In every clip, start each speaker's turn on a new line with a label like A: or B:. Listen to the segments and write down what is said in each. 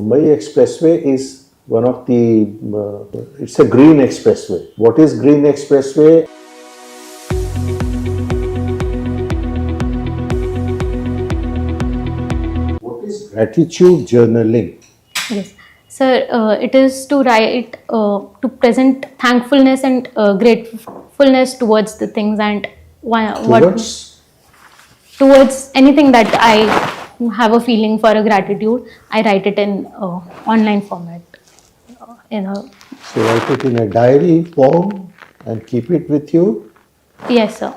A: Mumbai Expressway is one of the, it's a green expressway. What is green expressway? What is gratitude journaling?
B: Yes, sir. It is to write, to present thankfulness and gratefulness towards the things and towards anything that I have a feeling for a gratitude. I write it in online format.
A: So write it in a diary form and keep it with you.
B: Yes, sir.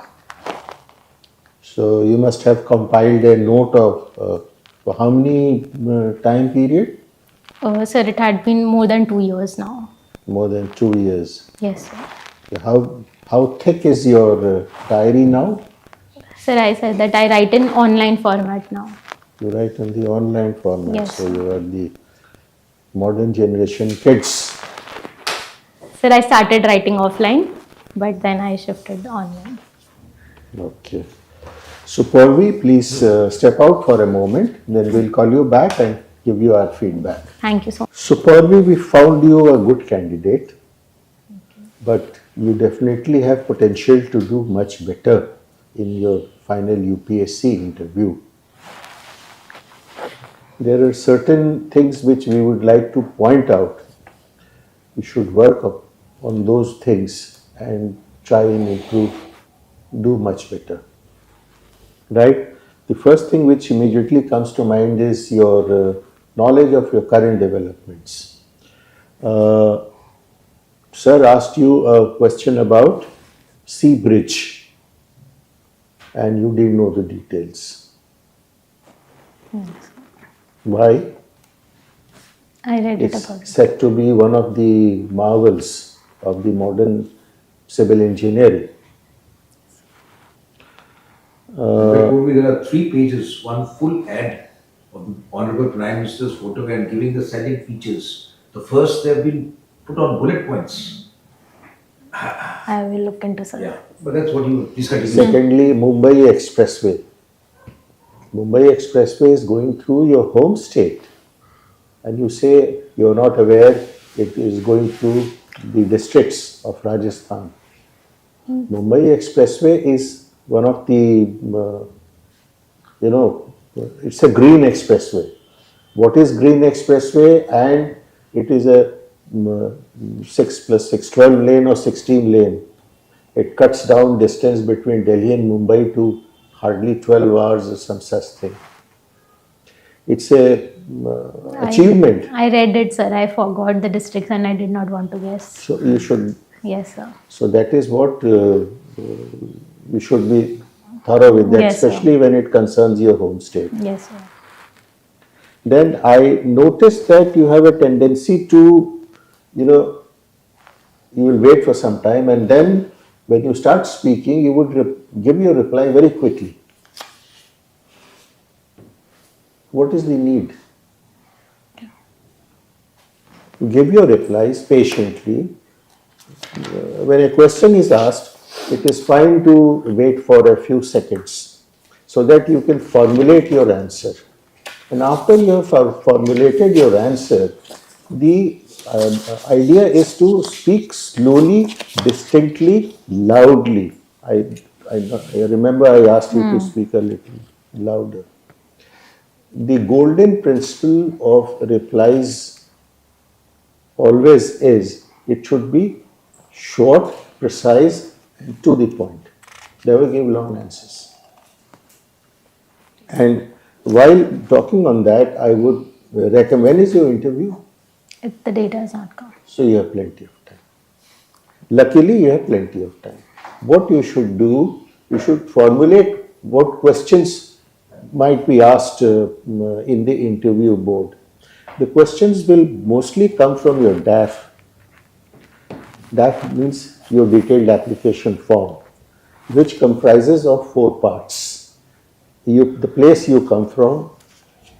A: So you must have compiled a note of for how many time period?
B: Sir, it had been more than 2 years now.
A: More than 2 years.
B: Yes, sir.
A: How thick is your diary now?
B: Sir, I said that I write in online format now.
A: You write in the online format.
B: Yes,
A: so
B: sir.
A: you are the modern generation kids.
B: Sir, I started writing offline, but then I shifted online.
A: Okay. So Pouravi, please step out for a moment. Then we'll call you back and give you our feedback.
B: Thank you so much.
A: So Pouravi, we found you a good candidate, but you definitely have potential to do much better in your final UPSC interview. There are certain things which we would like to point out. You should work on those things and try and improve, do much better. Right? The first thing which immediately comes to mind is your knowledge of your current developments. Sir asked you a question about sea bridge and you didn't know the details.
B: Yes.
A: Why?
B: I read it
A: It's
B: about it.
A: said to be one of the marvels of the modern civil engineering.
C: There are 3 pages, one full ad of the Honorable Prime Minister's photo and giving the salient features. The first, they have been put on bullet points.
B: I will look into sir.
C: Yeah, but that's what you discussed.
A: Secondly, Mumbai Expressway. Mumbai Expressway is going through your home state. And you say you're not aware it is going through the districts of Rajasthan. Mumbai Expressway is one of the, it's a green expressway. What is green expressway? And it is a 6+6, 12 lane or 16 lane. It cuts down distance between Delhi and Mumbai to hardly 12 hours or some such thing. It's a achievement.
B: I read it, sir. I forgot the districts and I did not want to guess.
A: So you should.
B: Yes, sir.
A: So that is what you should be thorough with that,
B: Yes,
A: especially when it concerns your home state.
B: Yes, sir.
A: Then I noticed that you have a tendency to, you will wait for some time and then when you start speaking, you would give your reply very quickly. What is the need? You give your replies patiently. When a question is asked, it is fine to wait for a few seconds so that you can formulate your answer. And after you have formulated your answer, the idea is to speak slowly, distinctly, loudly. I remember I asked you to speak a little louder. The golden principle of replies always is it should be short, precise, and to the point. Never give long answers. And while talking on that, I would recommend, when is your interview?
B: The data has not come.
A: So you have plenty of time. Luckily, you have plenty of time. What you should do, you should formulate what questions might be asked in the interview board. The questions will mostly come from your DAF. DAF means your detailed application form, which comprises of 4 parts. The place you come from,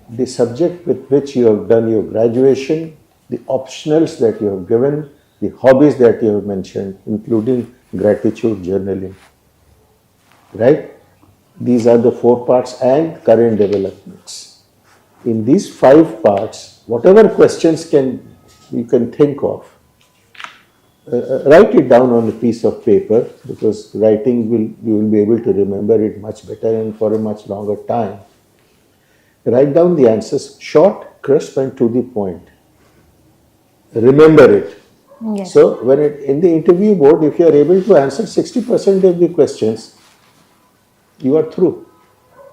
A: the subject with which you have done your graduation, the optionals that you have given, the hobbies that you have mentioned, including gratitude journaling. Right? These are the 4 parts and current developments. In these 5 parts, whatever questions you can think of, write it down on a piece of paper, because you will be able to remember it much better and for a much longer time. Write down the answers, short, crisp, and to the point. Remember it.
B: Yes.
A: So in the interview board, if you are able to answer 60% of the questions, you are through,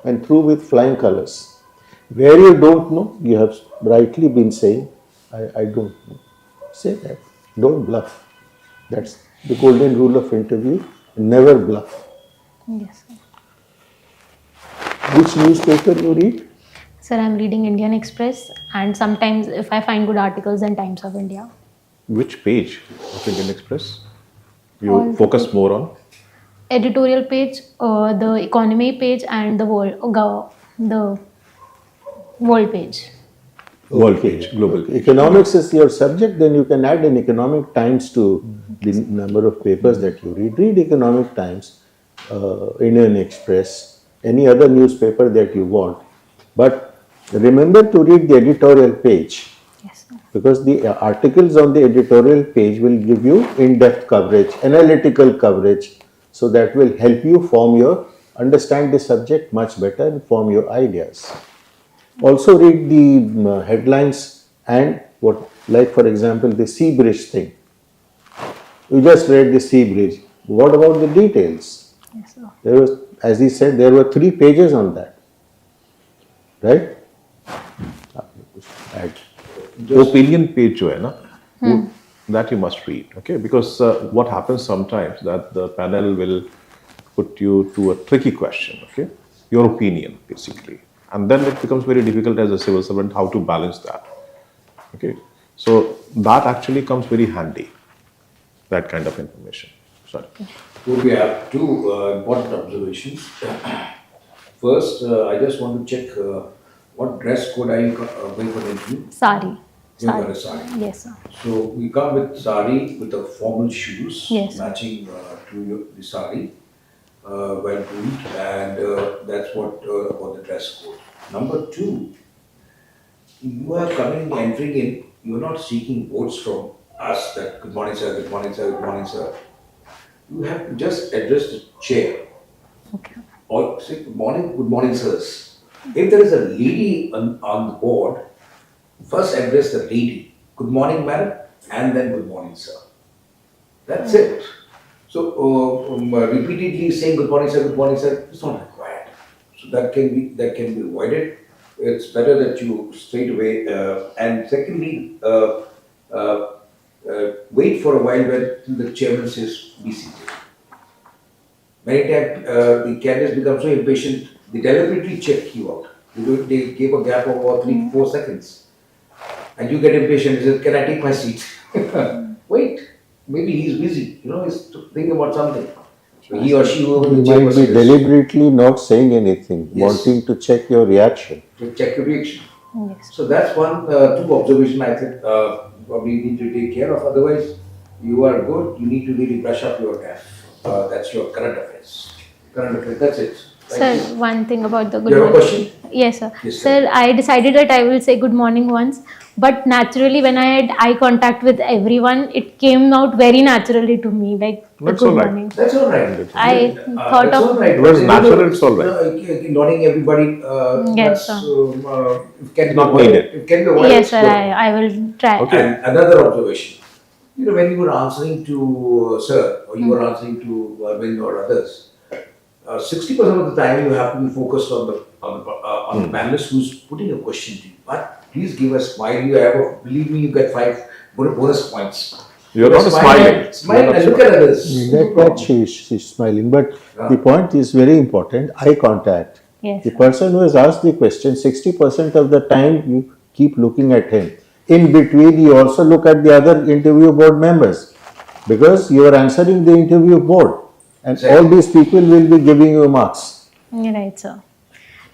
A: and through with flying colors. Where you don't know, you have rightly been saying, I don't know. Say that. Don't bluff. That's the golden rule of interview. Never bluff.
B: Yes, sir.
A: Which newspaper you read?
B: Sir, I'm reading Indian Express, and sometimes if I find good articles, then Times of India.
D: Which page of Indian Express
B: All
D: you
B: the
D: focus more on?
B: Editorial page, the economy page, and the world page.
D: World page, global page.
A: Economics is your subject, then you can add an economic times to the number of papers that you read. Read Economic Times, Indian Express, any other newspaper that you want. But remember to read the editorial page,
B: Yes, sir.
A: because the articles on the editorial page will give you in-depth coverage, analytical coverage. So that will help you understand the subject much better and form your ideas. Also read the headlines and like for example, the sea bridge thing. You just read the sea bridge. What about the details?
B: Yes, sir.
A: There was, as he said, there were 3 pages on that. Right? Add.
D: Opinion page जो है ना, that you must read, okay? Because what happens sometimes that the panel will put you to a tricky question, okay? Your opinion, basically. And then it becomes very difficult as a civil servant how to balance that, okay? So that actually comes very handy, that kind of information. Sorry.
C: We have two important observations. First, I just want to check what dress code are you going for the interview?
B: Sari.
C: You got a sari.
B: Yes, sir.
C: So we come with sari with the formal shoes
B: Yes.
C: matching to the sari, well groomed, and that's what about the dress code. Number two, you are entering in. You are not seeking votes from us that good morning sir, good morning sir, good morning sir. You have to just address the chair
B: Okay.
C: or say good morning sirs. If there is a lady on the board, first address the lady, good morning madam, and then good morning sir. That's it. So repeatedly saying good morning sir is not required. So that can be avoided. It's better that you straight away and secondly wait for a while when the chairman says be seated. Many times the candidates become so impatient, they deliberately check you out. They give a gap of about 3-4 seconds. And you get impatient and say, can I take my seat? Wait, maybe he's busy, he's thinking about something. So he or she over
A: You
C: the
A: might
C: chairperson
A: be
C: is
A: deliberately not saying anything,
C: Yes.
A: wanting to check your reaction.
C: to check your reaction.
B: Yes.
C: So that's two observations I think probably need to take care of. Otherwise, you are good. You need to really brush up your gap. That's your current affairs. That's it. Thank
B: Sir,
C: you.
B: one thing about the good
C: You have a
B: morning.
C: question?
B: Yes, sir.
C: Yes,
B: Sir, I decided that I will say good morning once, but naturally, when I had eye contact with everyone, it came out very naturally to me, like the
D: That's
B: good
D: all right.
B: morning.
C: That's all right.
B: I thought
C: That's
B: of-
C: all right.
D: It was
C: But,
D: natural, it's all right.
C: Nodding everybody.
B: Yes,
C: that's,
B: sir.
C: it can be
D: Not
C: avoided.
D: needed.
C: It can be avoided.
B: Yes, sir.
C: Good.
B: I will try.
D: Okay.
C: And another observation, when you were answering to sir, or you were answering to Arvind or others, 60% of the time you have to be focused on the panelist who's putting a question to you. But please give a smile. Believe me, you get 5 bonus points.
D: You're
C: Give a
D: not
C: smile
D: smiling.
C: Smile
D: You're not
C: and look at others. No
A: That
C: problem.
A: she's smiling, but
C: Yeah.
A: the point is very important, eye contact.
B: Yes,
A: The
B: sir.
A: person who has asked the question, 60% of the time you keep looking at him. In between, you also look at the other interview board members, because you are answering the interview board, and all
C: Exactly.
A: these people will be giving you marks.
B: You're right, sir.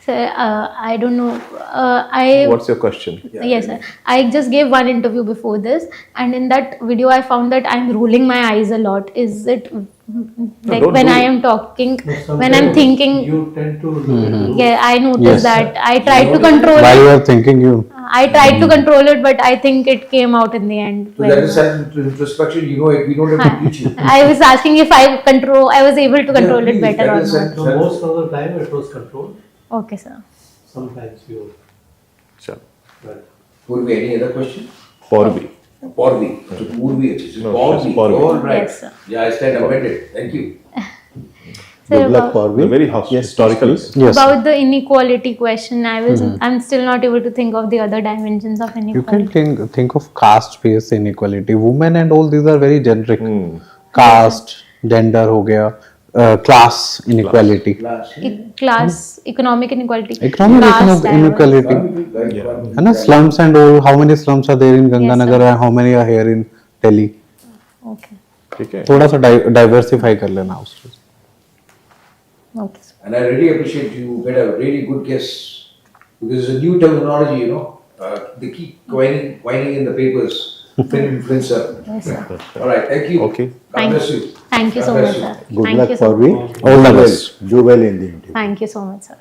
B: Sir, I don't know. I
D: What's your question?
C: Yeah,
B: yes,
C: really.
B: sir. I just gave one interview before this, and in that video, I found that I'm rolling my eyes a lot. Is it like
D: don't
B: when
D: do
B: I
D: it.
B: am talking,
E: But
B: when I'm
E: sometimes
B: thinking,
E: you tend to do it too.
B: yeah, I noticed
F: Yes.
B: that I tried to
C: know,
B: control
F: While
B: it.
F: you are thinking, you
B: I tried to control it, but I think it came out in the end.
C: So that is self-introspection, you know it, we don't have to teach you.
B: I was asking if I was able to control
C: Yeah,
B: it
C: please,
B: better
C: that
B: or
C: is
B: not.
E: So most of the time it was controlled.
B: Okay, sir.
E: Sometimes you.
D: Chalo.
E: But
C: Purvi, any other question?
D: Pouravi.
C: Porvi. So Purvi, it is
D: No,
C: Porvi.
D: she's Pouravi.
C: All right.
B: Yes, sir.
C: Yeah, I stand amended. Thank you.
B: Sir,
A: Good luck,
B: about,
A: Pouravi.
D: The very
A: Yes,
D: historical.
A: please.
F: yes.
B: about the inequality question, I'm still not able to think of the other dimensions of
F: You can
B: inequality.
F: think of caste-based inequality. Women and all these are very generic.
D: Hmm.
F: Caste, gender हो गया, class inequality.
C: Last.
B: Class, economic inequality.
F: Economic
B: caste,
F: inequality. है ना, slums and all. How many slums are there in Ganganagar and how many are here in Delhi?
B: Okay.
D: ठीक है.
F: थोड़ा सा diversify कर लेना उसको.
B: Okay. Sir.
C: And I really appreciate you get a really good guess because it's a new terminology, you know. They keep whining in the papers. Film influencer.
B: Yes, sir.
C: All right, thank you.
D: Okay.
C: God
B: Thank
C: bless
B: you.
C: you.
B: Thank you
C: God
B: so
C: bless
B: much,
C: you.
B: sir.
A: Good
B: Thank
A: luck,
B: you so
A: Pouravi.
B: much.
F: All the
A: Do well.
F: best.
A: Do well in the interview.
B: Thank you so much, sir.